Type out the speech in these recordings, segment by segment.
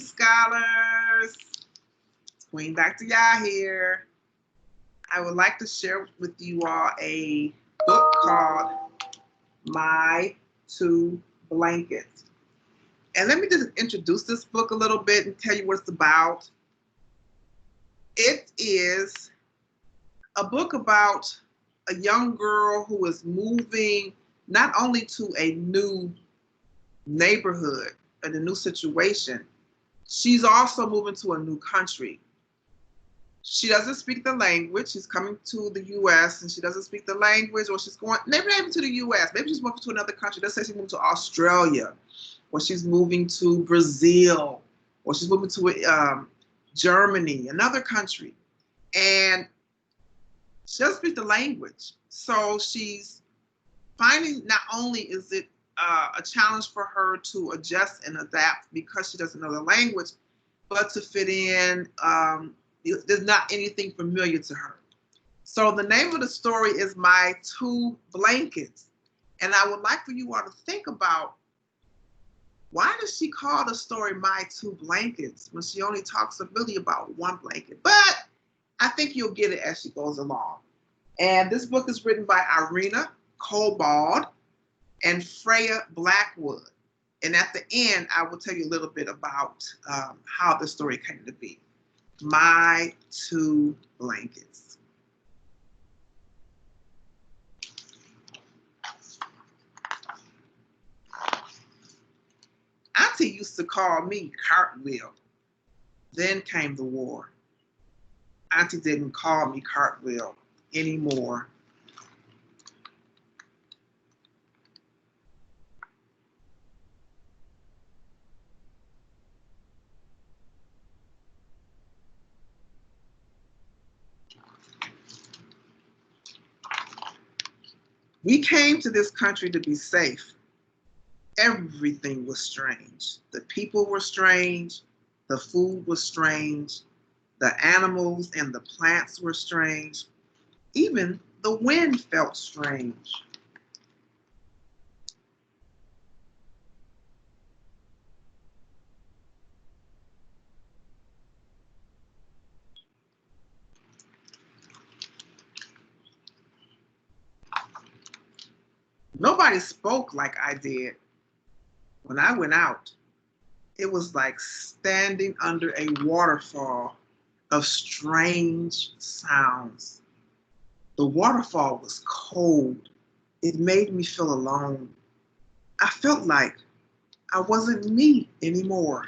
scholars. Queen Dr. Yah here. I would like to share with you all a book called My Two Blankets. And let me just introduce this book a little bit and tell you what it's about. It is a book about a young girl who is moving not only to a new neighborhood and a new situation, she's also moving to a new country. She doesn't speak the language. She's coming to the U.S. and she doesn't speak the language, or she's going, maybe not even to the U.S. Maybe she's moving to another country. Let's say she's moving to Australia, or she's moving to Brazil, or she's moving to Germany, another country. And she doesn't speak the language. So she's finding, not only is it a challenge for her to adjust and adapt because she doesn't know the language, but to fit in, there's not anything familiar to her. So the name of the story is My Two Blankets. And I would like for you all to think about, why does she call the story My Two Blankets when she only talks really about one blanket? But I think you'll get it as she goes along. And this book is written by Irena, Kobald, and Freya, Blackwood. And at the end, I will tell you a little bit about how the story came to be. My Two Blankets. Auntie used to call me Cartwheel. Then came the war. Auntie didn't call me Cartwheel anymore. We came to this country to be safe. Everything was strange. The people were strange. The food was strange. The animals and the plants were strange. Even the wind felt strange. Nobody spoke like I did. When I went out, it was like standing under a waterfall of strange sounds. The waterfall was cold. It made me feel alone. I felt like I wasn't me anymore.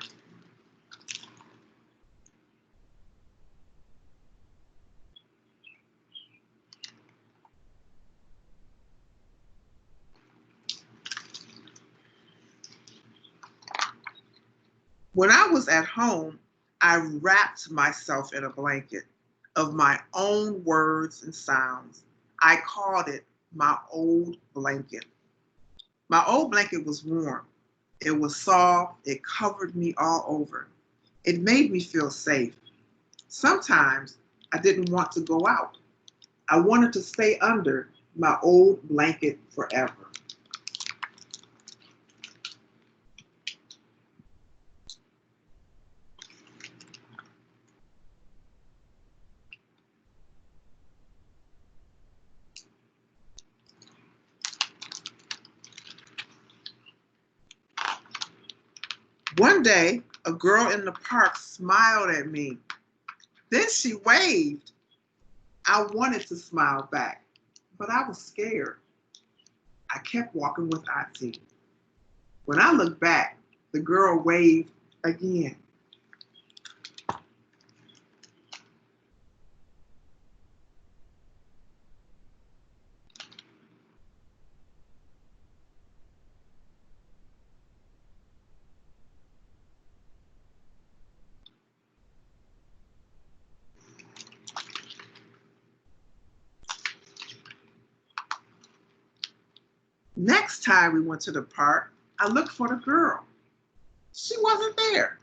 When I was at home, I wrapped myself in a blanket of my own words and sounds. I called it my old blanket. My old blanket was warm. It was soft. It covered me all over. It made me feel safe. Sometimes I didn't want to go out. I wanted to stay under my old blanket forever. One day, a girl in the park smiled at me. Then she waved. I wanted to smile back, but I was scared. I kept walking with Auntie. When I looked back, the girl waved again. Next time we went to the park, I looked for the girl. She wasn't there.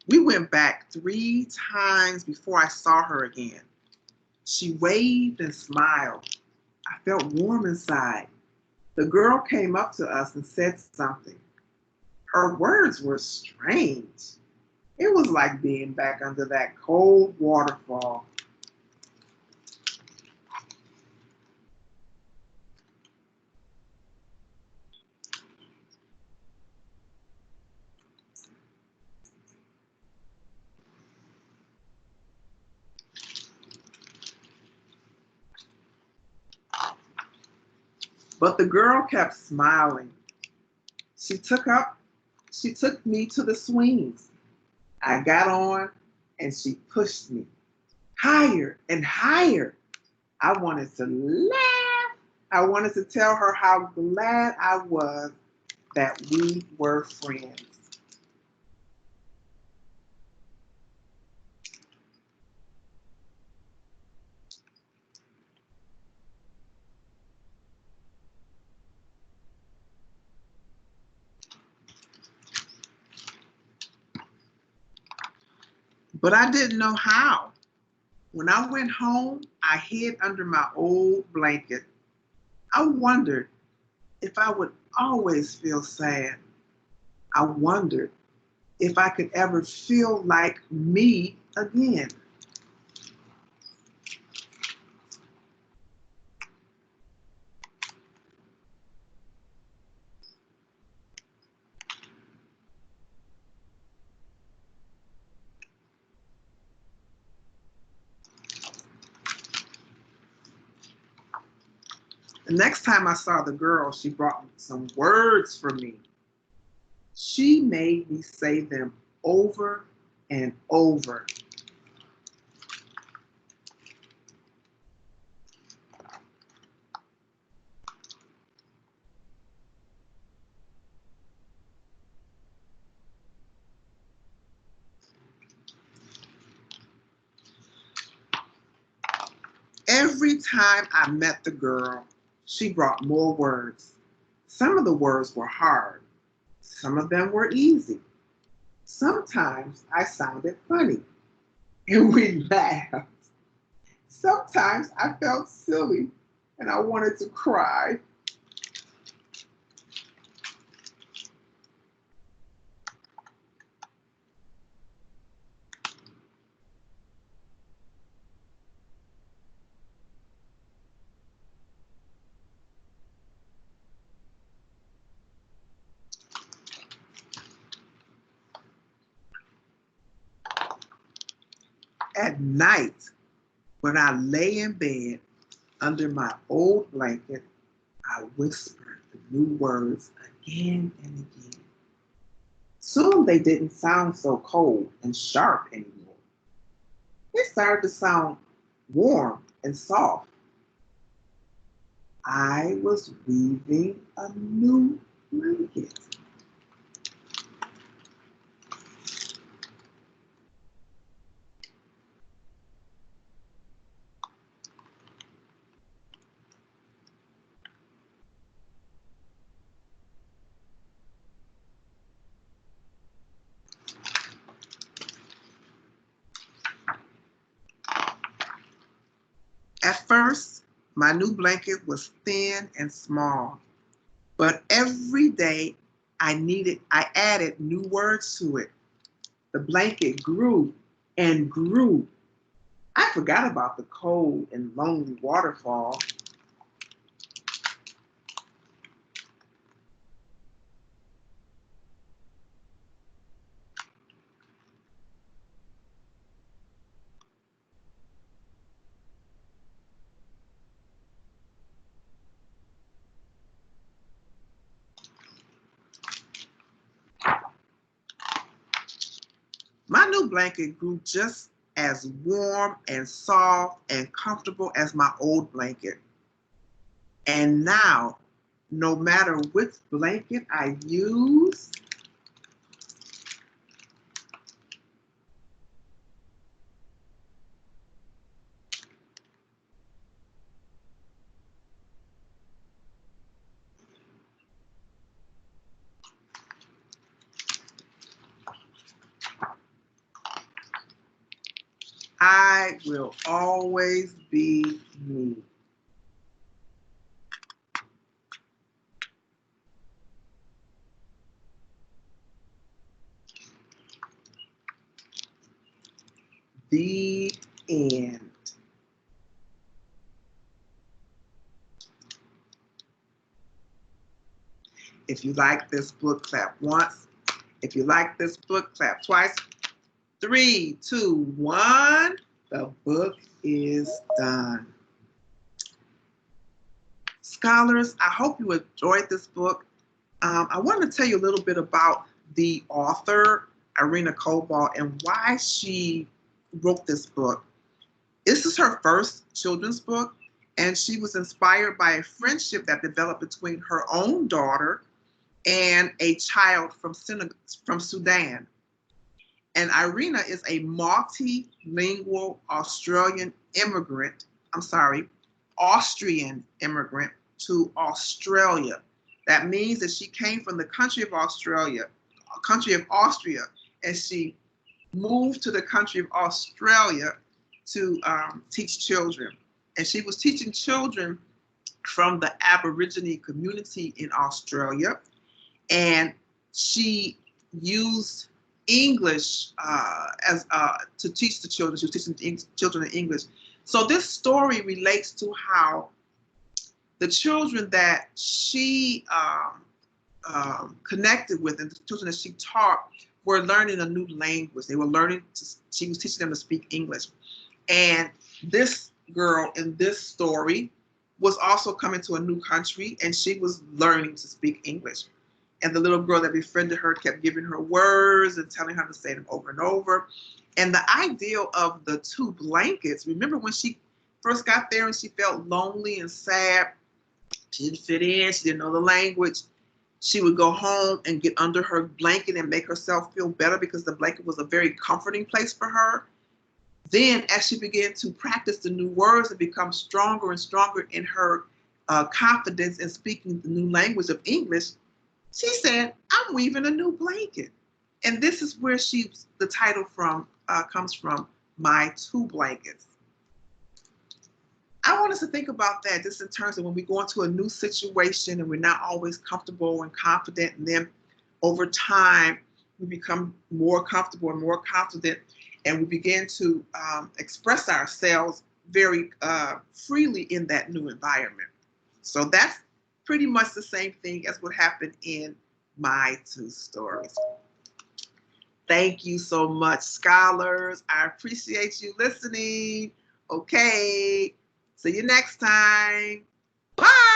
We went back 3 times before I saw her again. She waved and smiled. I felt warm inside. The girl came up to us and said something. Her words were strange. It was like being back under that cold waterfall. But the girl kept smiling. She took up, she took me to the swings. I got on and she pushed me higher and higher. I wanted to laugh. I wanted to tell her how glad I was that we were friends. But I didn't know how. When I went home, I hid under my old blanket. I wondered if I would always feel sad. I wondered if I could ever feel like me again. The next time I saw the girl, she brought some words for me. She made me say them over and over. Every time I met the girl, she brought more words. Some of the words were hard. Some of them were easy. Sometimes I sounded funny and we laughed. Sometimes I felt silly and I wanted to cry. At night, when I lay in bed under my old blanket, I whispered the new words again and again. Soon they didn't sound so cold and sharp anymore. They started to sound warm and soft. I was weaving a new blanket. At first, my new blanket was thin and small, but every day I added new words to it. The blanket grew and grew. I forgot about the cold and lonely waterfall. My new blanket grew just as warm and soft and comfortable as my old blanket. And now, no matter which blanket I use, I will always be me. The end. If you like this book, clap once. If you like this book, clap twice. 3, 2, 1. The book is done. Scholars, I hope you enjoyed this book. I wanted to tell you a little bit about the author, Irena Kobald, and why she wrote this book. This is her first children's book, and she was inspired by a friendship that developed between her own daughter and a child from Sudan. And Irena is a multilingual Austrian immigrant to Australia. That means that she came from the country of Austria, and she moved to the country of Australia to teach children. And she was teaching children from the Aborigine community in Australia. And she used English to teach the children. She was teaching children in English. So this story relates to how the children that she connected with and the children that she taught were learning a new language. They were learning, she was teaching them to speak English. And this girl in this story was also coming to a new country, and she was learning to speak English. And the little girl that befriended her kept giving her words and telling her to say them over and over. And the idea of the two blankets, remember when she first got there and she felt lonely and sad, she didn't fit in, she didn't know the language. She would go home and get under her blanket and make herself feel better because the blanket was a very comforting place for her. Then as she began to practice the new words and become stronger and stronger in her confidence in speaking the new language of English, she said, I'm weaving a new blanket. And this is where the title comes from, My Two Blankets. I want us to think about that just in terms of when we go into a new situation and we're not always comfortable and confident, and then over time we become more comfortable and more confident, and we begin to express ourselves very freely in that new environment. So that's pretty much the same thing as what happened in my two stories. Thank you so much, scholars. I appreciate you listening. Okay, see you next time. Bye.